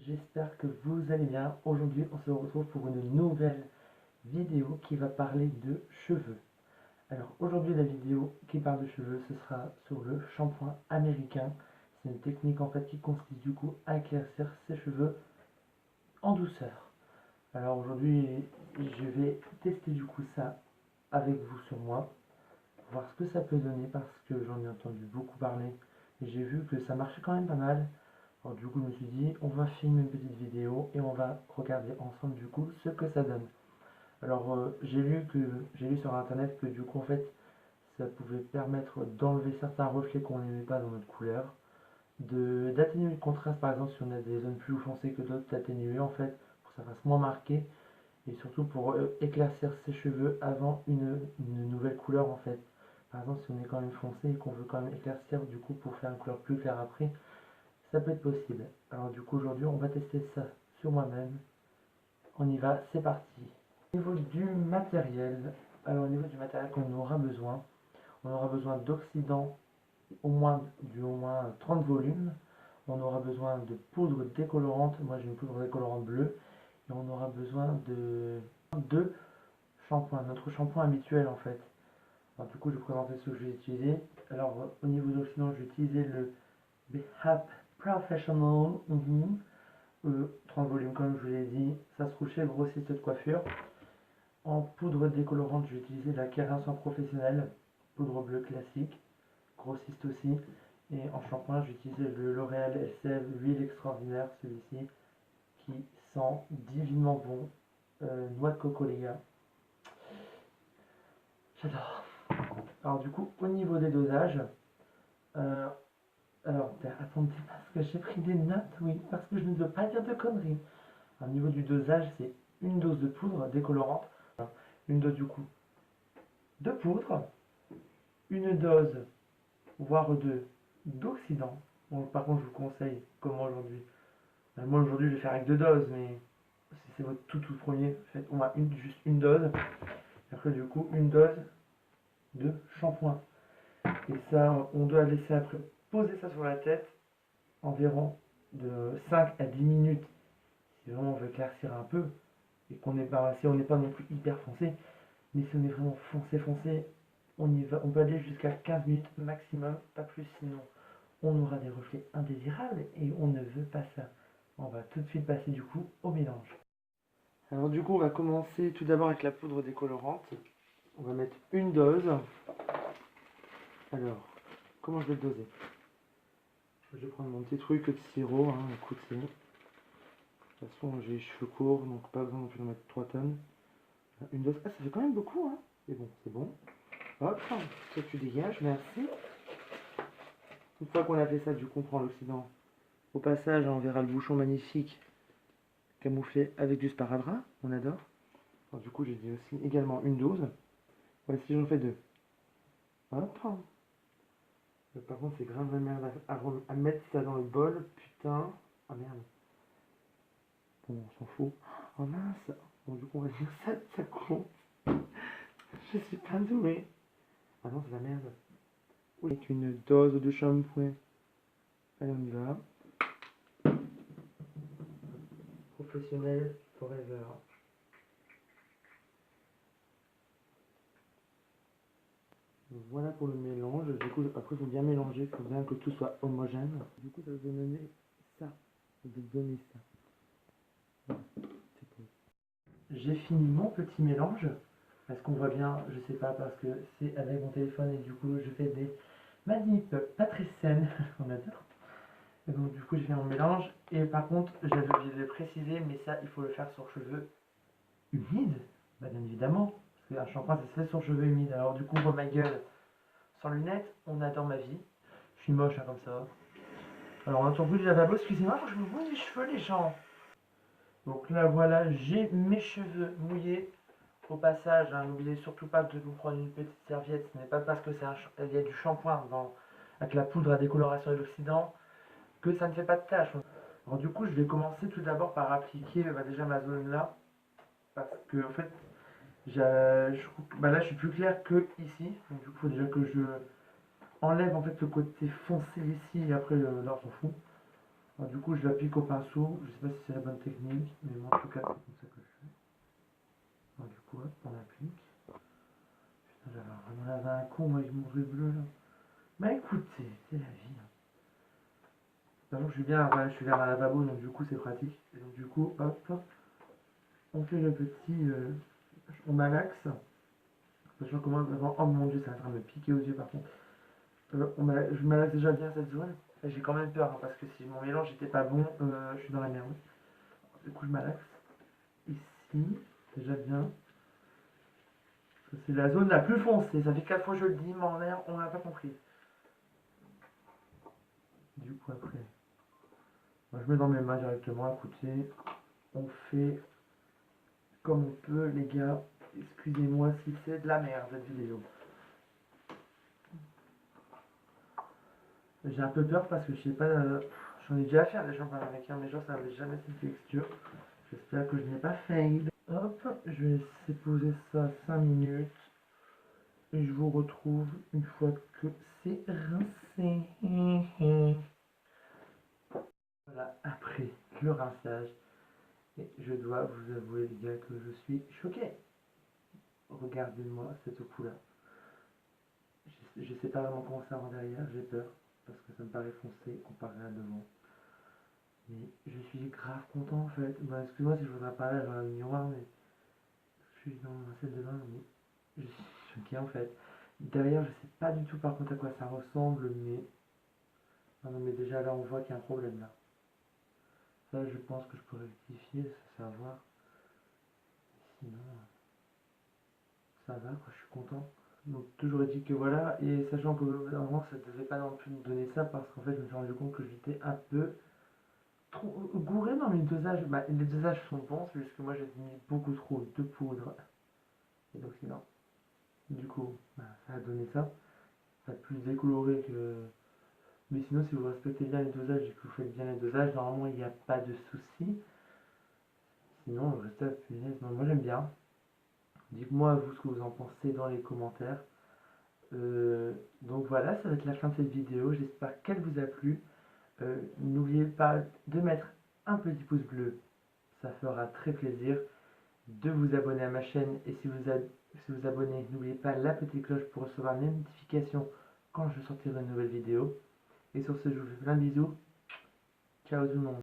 J'espère que vous allez bien. Aujourd'hui, on se retrouve pour une nouvelle vidéo qui va parler de cheveux. Alors aujourd'hui, la vidéo qui parle de cheveux, ce sera sur le shampoing américain. C'est une technique en fait qui consiste du coup à éclaircir ses cheveux en douceur. Alors aujourd'hui, je vais tester du coup ça avec vous sur moi, voir ce que ça peut donner parce que j'en ai entendu beaucoup parler et j'ai vu que ça marchait quand même pas mal. Alors du coup je me suis dit on va filmer une petite vidéo et on va regarder ensemble du coup ce que ça donne. Alors j'ai lu sur internet que du coup en fait ça pouvait permettre d'enlever certains reflets qu'on n'aimait pas dans notre couleur, d'atténuer le contraste par exemple si on a des zones plus foncées que d'autres, d'atténuer en fait pour que ça fasse moins marqué et surtout pour éclaircir ses cheveux avant une nouvelle couleur en fait. Par exemple si on est quand même foncé et qu'on veut quand même éclaircir du coup pour faire une couleur plus claire après, ça peut être possible. Alors du coup aujourd'hui on va tester ça sur moi-même. On y va, c'est parti. Au niveau du matériel, alors au niveau du matériel qu'on aura besoin, on aura besoin d'oxydants au moins 30 volumes. On aura besoin de poudre décolorante, moi j'ai une poudre décolorante bleue. Et on aura besoin de shampoing, notre shampoing habituel en fait. Alors du coup je vais présenter ce que je vais utiliser. Alors au niveau d'oxydant, je vais utiliser le BHAP Professional. 30 volumes comme je vous l'ai dit, ça se trouve chez le grossiste de coiffure. En poudre décolorante, je vais utiliser la Kérastase professionnelle, poudre bleue classique, grossiste aussi. Et en shampoing, je vais utiliser le L'Oréal Elseve huile extraordinaire, celui-ci, qui sent divinement bon. Noix de coco les gars. J'adore. Alors du coup, au niveau des dosages, euh, alors attendez parce que j'ai pris des notes, oui, parce que je ne veux pas dire de conneries. Au niveau du dosage, c'est une dose de poudre décolorante, une dose du coup de poudre, une dose, voire deux, d'oxydant. Bon, par contre, je vous conseille, comme moi aujourd'hui, moi aujourd'hui je vais faire avec deux doses, mais si c'est votre tout premier, faites au moins juste une dose. Et après, du coup, une dose de shampoing. Et ça, on doit laisser après poser ça sur la tête environ de 5 à 10 minutes. Si vraiment on veut éclaircir un peu et qu'on n'est pas, si on n'est pas non plus hyper foncé, mais si on est vraiment foncé, on y va, on peut aller jusqu'à 15 minutes maximum, pas plus, sinon on aura des reflets indésirables et on ne veut pas ça. On va tout de suite passer du coup au mélange. Alors du coup on va commencer tout d'abord avec la poudre décolorante. On va mettre une dose. Alors, comment je vais le doser? Je vais prendre mon petit truc de sirop, hein, écoutez. De toute façon j'ai les cheveux courts, donc pas besoin non plus de mettre 3 tonnes. Une dose, ah ça fait quand même beaucoup, hein. Mais bon, c'est bon. Hop, toi tu dégages, merci. Une fois qu'on a fait ça, du coup on prend l'oxydant. Au passage, on verra le bouchon magnifique camouflé avec du sparadrap, on adore. Alors, du coup j'ai dit aussi également une dose. Voilà, si j'en fais deux. Hop. Par contre c'est grave la merde à mettre ça dans le bol, putain. Ah merde. Bon, on s'en fout. Oh mince. Bon du coup on va dire ça compte. Je suis pas doué. Ah non c'est la merde. Oui, avec une dose de shampoing. Allez on y va. Professionnel forever. Voilà pour le mélange. Du coup, après, il faut bien mélanger. Il faut bien que tout soit homogène. Du coup, ça va donner ça. Ça va donner ça. Voilà, c'est cool. J'ai fini mon petit mélange. Est-ce qu'on voit bien? Je sais pas parce que c'est avec mon téléphone et du coup, je fais des manips pas très saines. On adore. Et donc, du coup, j'ai fait mon mélange. Et par contre, j'avais oublié de le préciser, mais ça, il faut le faire sur cheveux humides. Bah, bien évidemment. Parce qu'un shampoing, ça se fait sur cheveux humides. Alors, du coup, on voit ma gueule sans lunettes, on adore ma vie. Je suis moche hein, comme ça. Alors on entend plus du lavabo, excusez-moi, je me mouille les cheveux les gens. Donc là voilà, j'ai mes cheveux mouillés. Au passage, hein, n'oubliez surtout pas de vous prendre une petite serviette. Ce n'est pas parce que il y a du shampoing avec la poudre à décoloration et l'oxydant que ça ne fait pas de taches. Alors du coup, je vais commencer tout d'abord par appliquer déjà ma zone là. Parce que en fait, là je suis plus clair que ici. Donc du coup, il faut déjà que je enlève en fait le côté foncé ici et après là on s'en fout. Alors, du coup, je l'applique au pinceau. Je sais pas si c'est la bonne technique, mais moi, en tout cas, c'est comme ça que je fais. Alors, du coup, hop, on applique. Putain, j'avais vraiment lavé un con avec mon truc bleu là. Bah écoutez, c'est la vie. De toute façon, je suis vers un lavabo, donc du coup, c'est pratique. Et donc, du coup, hop, on fait le petit. On malaxe. Sachant que moi, vraiment, oh mon dieu, ça va en train de me piquer aux yeux par contre. Je malaxe déjà bien cette zone. Et j'ai quand même peur, hein, parce que si mon mélange n'était pas bon, je suis dans la merde. Du coup, je malaxe ici, déjà bien. C'est la zone la plus foncée. Ça fait 4 fois que je le dis, mais en l'air, on n'a pas compris. Du coup, après, moi, je mets dans mes mains directement. Écoutez, on fait comme on peut, les gars. Excusez-moi si c'est de la merde cette vidéo. J'ai un peu peur parce que je sais pas. J'en ai déjà fait des champagnes américains, mais genre ça n'avait jamais cette texture. J'espère que je n'ai pas fail. Hop, je vais laisser poser ça 5 minutes. Et je vous retrouve une fois que c'est rincé. Voilà, après le rinçage. Et je dois vous avouer les gars que je suis choqué. Regardez-moi cette coupe-là. Je sais pas vraiment comment ça rend derrière, j'ai peur. Parce que ça me paraît foncé comparé à devant. Mais je suis grave content en fait. Bah, excuse-moi si je voudrais parler dans le miroir, mais je suis dans la salle de bain, mais je suis choqué en fait. Derrière, je sais pas du tout par contre à quoi ça ressemble, mais. Ah non, mais déjà là, on voit qu'il y a un problème là. Ça, je pense que je peux rectifier, ça va voir. Sinon, ça va, quoi, je suis content. Donc, toujours dit que voilà, et sachant que normalement, ça devait pas non plus me donner ça, parce qu'en fait, je me suis rendu compte que j'étais un peu trop gouré dans mes dosages. Bah, les dosages sont bons, c'est juste que moi, j'ai mis beaucoup trop de poudre. Et donc, sinon, du coup, bah, ça a donné ça. Ça a plus décoloré que. Mais sinon, si vous respectez bien les dosages et que vous faites bien les dosages, normalement, il n'y a pas de souci. Sinon, le reste, punaise, moi j'aime bien. Dites-moi vous ce que vous en pensez dans les commentaires. Donc voilà, ça va être la fin de cette vidéo. J'espère qu'elle vous a plu. N'oubliez pas de mettre un petit pouce bleu, ça fera très plaisir. De vous abonner à ma chaîne et si vous abonnez, n'oubliez pas la petite cloche pour recevoir les notifications quand je sortirai une nouvelle vidéo. Et sur ce, je vous fais plein de bisous. Ciao tout le monde.